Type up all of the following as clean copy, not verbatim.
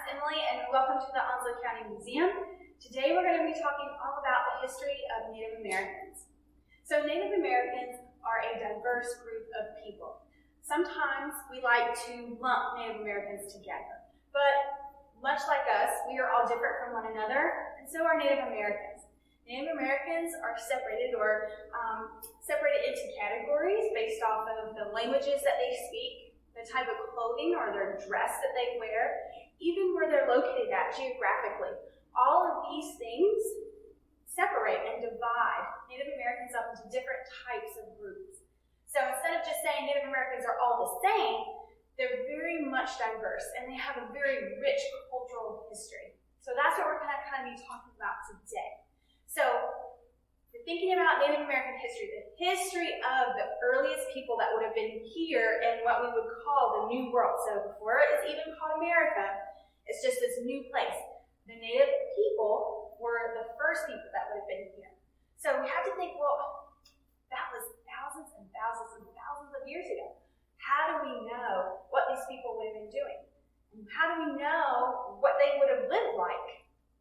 Emily, and welcome to the Onslow County Museum. Today we're going to be talking all about the history of Native Americans. So Native Americans are a diverse group of people. Sometimes we like to lump Native Americans together, but much like us, we are all different from one another, and so are Native Americans. Native Americans are separated into categories based off of the languages that they speak, the type of clothing or their dress that they wear, even where they're located at geographically. All of these things separate and divide Native Americans up into different types of groups. So instead of just saying Native Americans are all the same, they're very much diverse and they have a very rich cultural history. So that's what we're going to kind of be talking about today. So we're thinking about Native American history, the history of the earliest people that would have been here in what we would call the New World. So before it was even called America, it's just this new place. The Native people were the first people that would have been here. So we have to think, well, that was thousands and thousands and thousands of years ago. How do we know what these people would have been doing? And how do we know what they would have lived like?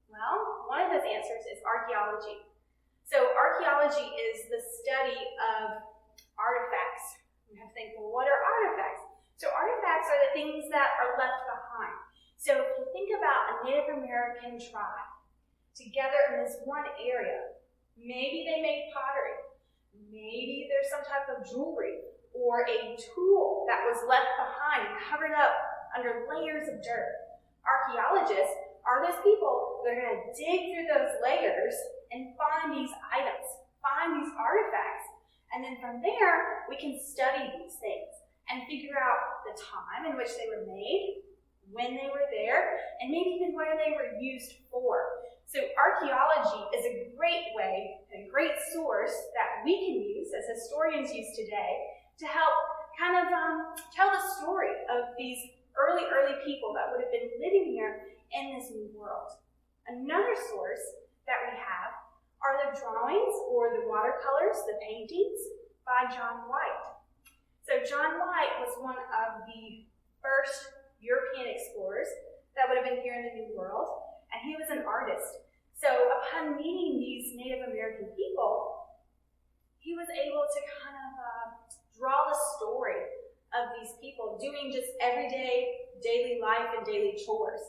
Well, one of those answers is archaeology. So archaeology is the study of artifacts. We have to think, well, what are artifacts? So artifacts are the things that are left behind. So if you think about a Native American tribe together in this one area, maybe they made pottery, maybe there's some type of jewelry or a tool that was left behind and covered up under layers of dirt. Archaeologists are those people that are going to dig through those layers and find these items, find these artifacts. And then from there, we can study these things and figure out the time in which they were made, when they were there, and maybe even where they were used for. So archaeology is a great way, a great source that we can use as historians use today to help kind of tell the story of these early people that would have been living here in this new world. Another source that we have are the drawings or the watercolors, the paintings by John White. So John White was one of the first European explorers that would have been here in the New World, and he was an artist. So upon meeting these Native American people, he was able to kind of draw the story of these people doing just everyday daily life and daily chores.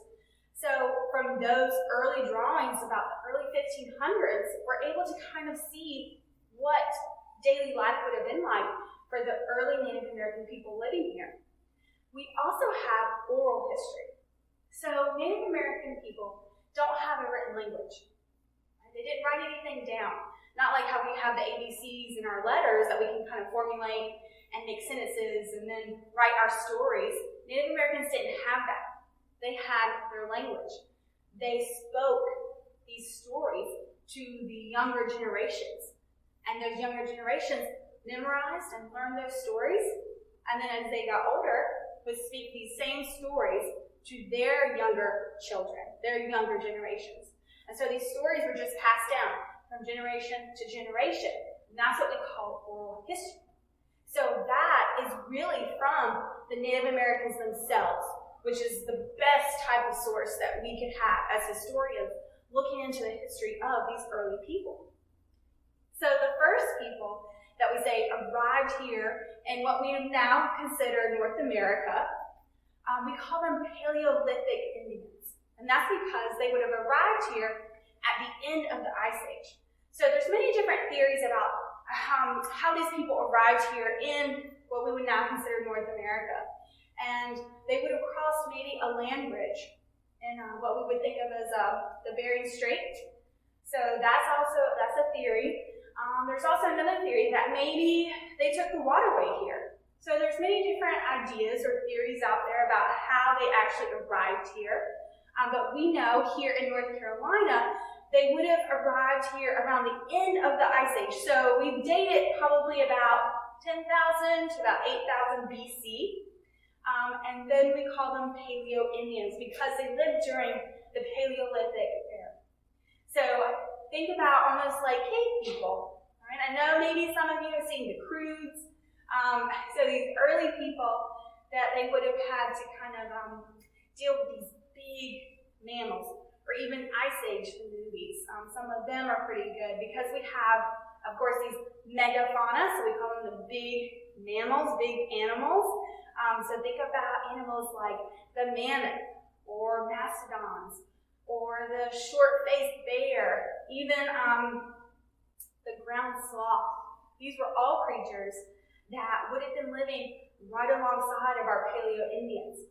So from those early drawings about the early 1500s, we're able to kind of see what daily life would have been like for the early Native American people living here. We also have oral history. So Native American people don't have a written language. They didn't write anything down. Not like how we have the ABCs in our letters that we can kind of formulate and make sentences and then write our stories. Native Americans didn't have that. They had their language. They spoke these stories to the younger generations. And those younger generations memorized and learned those stories. And then as they got older, would speak these same stories to their younger children, their younger generations. And so these stories were just passed down from generation to generation. And that's what we call oral history. So that is really from the Native Americans themselves, which is the best type of source that we could have as historians looking into the history of these early people. So the first people that we say arrived here in what we now consider North America, we call them Paleolithic Indians. And that's because they would have arrived here at the end of the Ice Age. So there's many different theories about how these people arrived here in what we would now consider North America. And they would have crossed maybe a land bridge in what we would think of as the Bering Strait. So that's a theory. There's also another theory that maybe they took the waterway here. So there's many different ideas or theories out there about how they actually arrived here. But we know here in North Carolina, they would have arrived here around the end of the Ice Age. So we date it probably about 10,000 to about 8,000 BC. And then we call them Paleo Indians because they lived during the Paleolithic era. So think about almost like cave people. Right? I know maybe some of you have seen the Croods. So these early people that they would have had to kind of deal with these big big mammals, or even Ice Age movies. Some of them are pretty good because we have, of course, these megafauna, so we call them the big mammals, big animals. So think about animals like the mammoth, or mastodons, or the short-faced bear, even the ground sloth. These were all creatures that would have been living right alongside of our Paleo Indians.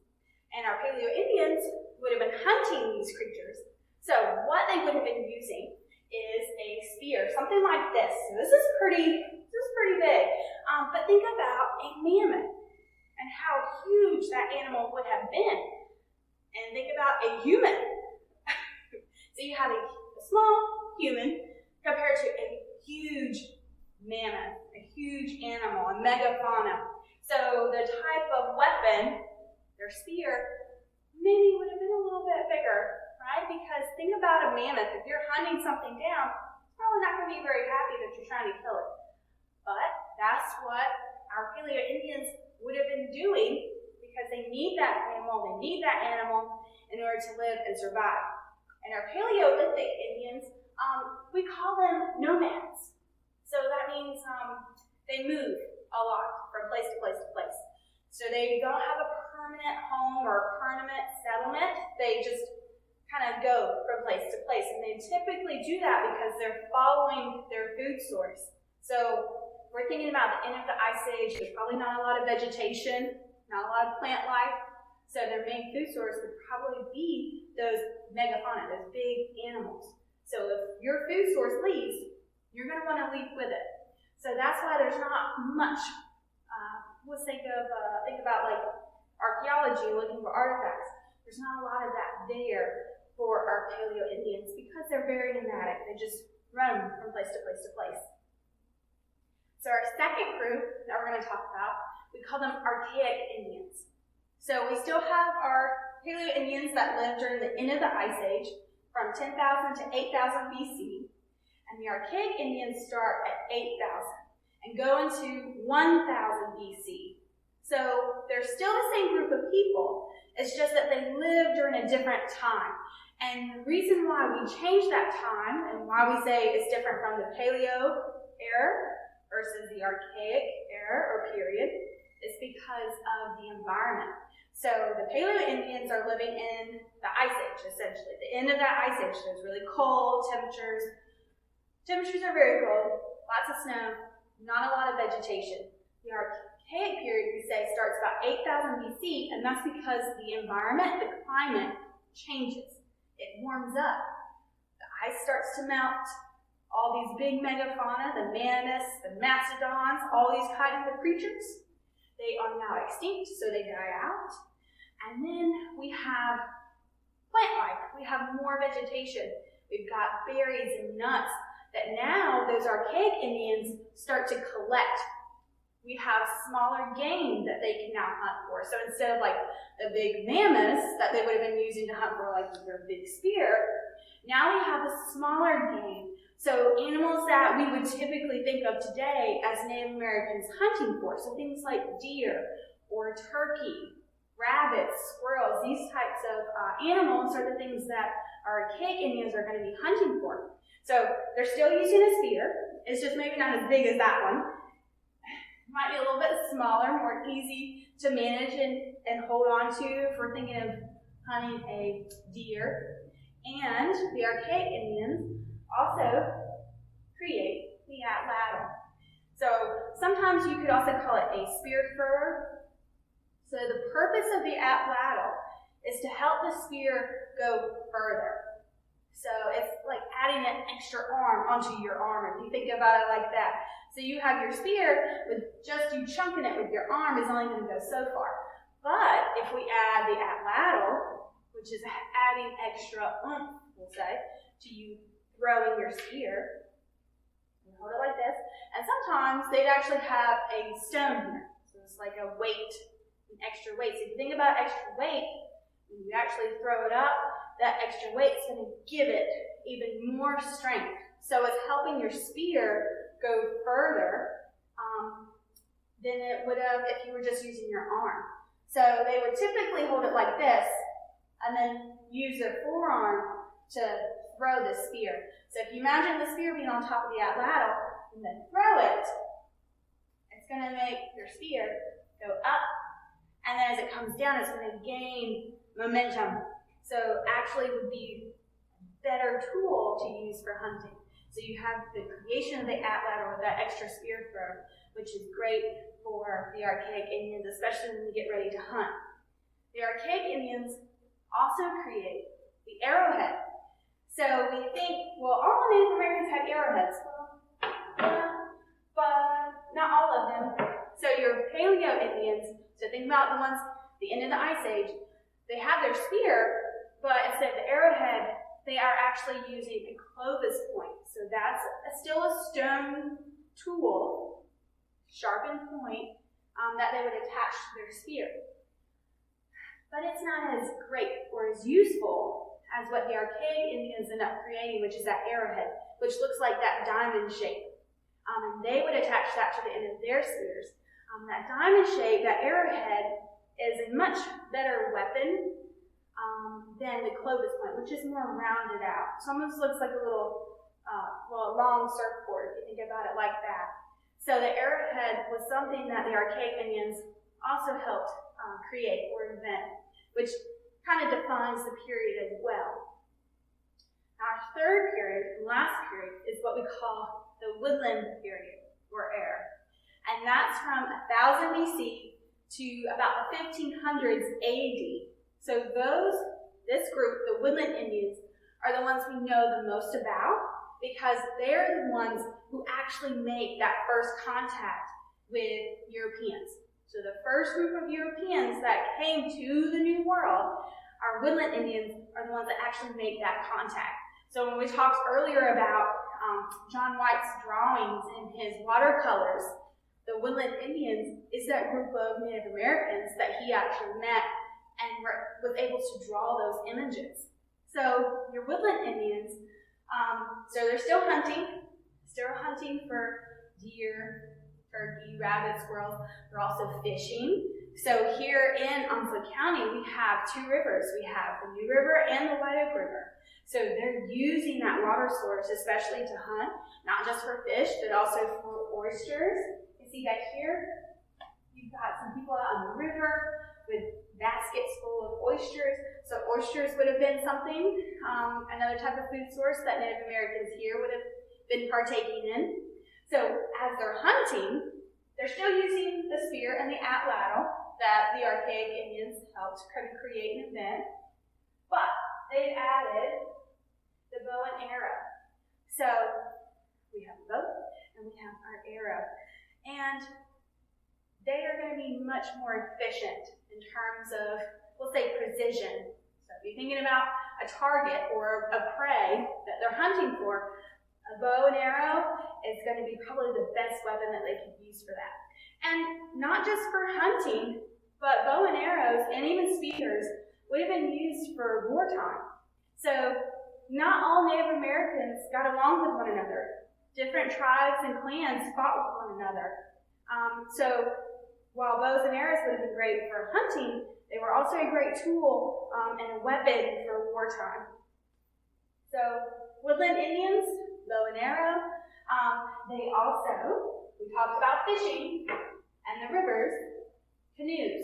And our Paleo Indians would have been hunting these creatures. So what they would have been using is a spear, something like this. So this is pretty big. But think about a mammoth and how huge that animal would have been. And think about a human. So you have a small human compared to a huge mammoth, a huge animal, a megafauna. So the type of weapon, their spear, maybe would have been a little bit bigger, right? Because think about a mammoth. If you're hunting something down, it's probably not going to be very happy that you're trying to kill it. But that's what our Paleo Indians would have been doing because they need that animal, in order to live and survive. And our Paleolithic Indians, we call them nomads. So that means they move a lot from place to place to place. So they don't have a permanent home or a permanent settlement. They just kind of go from place to place. And they typically do that because they're following their food source. So we're thinking about the end of the Ice Age. There's probably not a lot of vegetation, not a lot of plant life. So their main food source would probably be those megafauna, those big animals. So if your food source leaves, you're going to want to leave with it. So that's why there's not much. Let's think about like archaeology, looking for artifacts. There's not a lot of that there for our Paleo Indians because they're very nomadic. They just roam from place to place to place. So our second group that we're going to talk about, we call them Archaic Indians. So we still have our Paleo Indians that lived during the end of the Ice Age, from 10,000 to 8,000 BC. And the Archaic Indians start at 8,000 and go into 1,000 BC. So they're still the same group of people. It's just that they lived during a different time. And the reason why we change that time and why we say it's different from the Paleo era versus the Archaic era or period is because of the environment. So the Paleo Indians are living in the Ice Age, essentially. The end of that Ice Age, there's really cold temperatures. Temperatures are very cold, lots of snow, not a lot of vegetation. The Archaic period, we say, starts about 8,000 BC, and that's because the environment, the climate, changes. It warms up. The ice starts to melt. All these big megafauna, the mammoths, the mastodons, all these kinds of creatures, they are now extinct, so they die out. And then we have plant life. We have more vegetation. We've got berries and nuts that now those Archaic Indians start to collect. We have smaller game that they can now hunt for. So instead of like the big mammoths that they would have been using to hunt for like their big spear, now we have a smaller game. So animals that we would typically think of today as Native Americans hunting for. So things like deer or turkey, rabbits, squirrels, these types of animals are the things that our Archaic Indians are going to be hunting for. So they're still using a spear. It's just maybe not as big as that one. It might be a little bit smaller, more easy to manage and hold on to if we're thinking of hunting a deer. And the Archaic Indians also create the atlatl. So sometimes you could also call it a spear thrower. So the purpose of the atlatl is to help the spear go further. So it's like adding an extra arm onto your arm, if you think about it like that. So you have your spear, with just you chunking it with your arm is only going to go so far. But if we add the atlatl, which is adding extra oomph, we'll say, to you throwing your spear, you hold it like this, and sometimes they'd actually have a stone here. So it's like a weight, an extra weight. So if you think about extra weight, when you actually throw it up, that extra weight is going to give it even more strength. So it's helping your spear go further than it would have if you were just using your arm. So they would typically hold it like this, and then use their forearm to throw the spear. So if you imagine the spear being on top of the atlatl, and then throw it, it's going to make your spear go up, and then as it comes down, it's going to gain momentum. So actually would be a better tool to use for hunting. So you have the creation of the atlatl with that extra spear throw, which is great for the Archaic Indians, especially when we get ready to hunt. The Archaic Indians also create the arrowhead. So we think, well, all the Native Americans had arrowheads. But not all of them. So your Paleo Indians, so think about the ones at the end of the Ice Age, they have their spear, but instead of the arrowhead, they are actually using a clovis point. So that's still a stone tool, sharpened point, that they would attach to their spear. But it's not as great or as useful as what the Archaic Indians end up creating, which is that arrowhead, which looks like that diamond shape. And they would attach that to the end of their spears. That diamond shape, that arrowhead, is a much better weapon than the clovis point, which is more rounded out. So it almost looks like a little, a long surfboard, if you think about it like that. So the arrowhead was something that the Archaic Indians also helped create or invent, which kind of defines the period as well. Our third period, and last period, is what we call the Woodland period, or era. And that's from 1000 BC to about the 1500s AD. So this group, the Woodland Indians, are the ones we know the most about because they're the ones who actually make that first contact with Europeans. So the first group of Europeans that came to the New World, our Woodland Indians, are the ones that actually make that contact. So when we talked earlier about John White's drawings and his watercolors, the Woodland Indians is that group of Native Americans that he actually met and was able to draw those images. So your Woodland Indians, so they're still hunting for deer, turkey, rabbit, squirrels. They're also fishing. So here in Onslow County, we have two rivers. We have the New River and the White Oak River. So they're using that water source, especially to hunt, not just for fish, but also for oysters. You see back here, you've got some people out on the river with baskets full of oysters. So oysters would have been something, another type of food source that Native Americans here would have been partaking in. So as they're hunting, they're still using the spear and the atlatl that the Archaic Indians helped create and invent, but they added the bow and arrow. So we have a bow and we have our arrow. And they are going to be much more efficient in terms of, we'll say, precision. So if you're thinking about a target or a prey that they're hunting for, a bow and arrow is going to be probably the best weapon that they could use for that. And not just for hunting, but bow and arrows and even spears would have been used for wartime. So not all Native Americans got along with one another. Different tribes and clans fought with one another. So while bows and arrows would have been great for hunting, they were also a great tool and a weapon for wartime. So Woodland Indians, bow and arrow. They also, we talked about fishing and the rivers, canoes.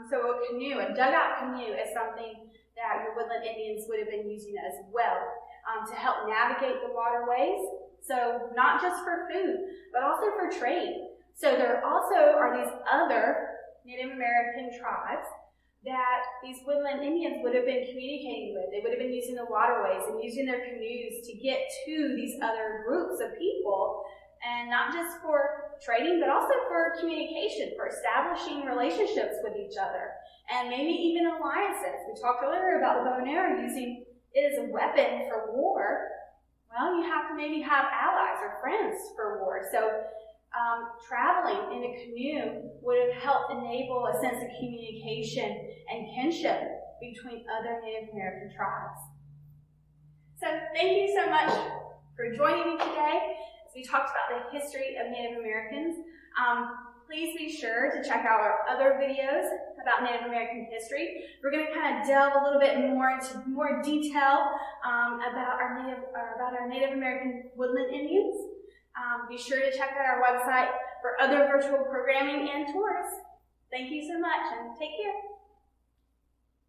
So a canoe, a dugout canoe, is something that your Woodland Indians would have been using as well to help navigate the waterways. So not just for food, but also for trade. So there also are these other Native American tribes that these Woodland Indians would have been communicating with. They would have been using the waterways and using their canoes to get to these other groups of people, and not just for trading, but also for communication, for establishing relationships with each other, and maybe even alliances. We talked earlier about the bow and arrow using it as a weapon for war. Well, you have to maybe have allies or friends for war. So traveling in a canoe would have helped enable a sense of communication and kinship between other Native American tribes. So thank you so much for joining me today as we talked about the history of Native Americans. Please be sure to check out our other videos about Native American history. We're going to kind of delve a little bit more into more detail about our Native American Woodland Indians. Be sure to check out our website for other virtual programming and tours. Thank you so much, and take care.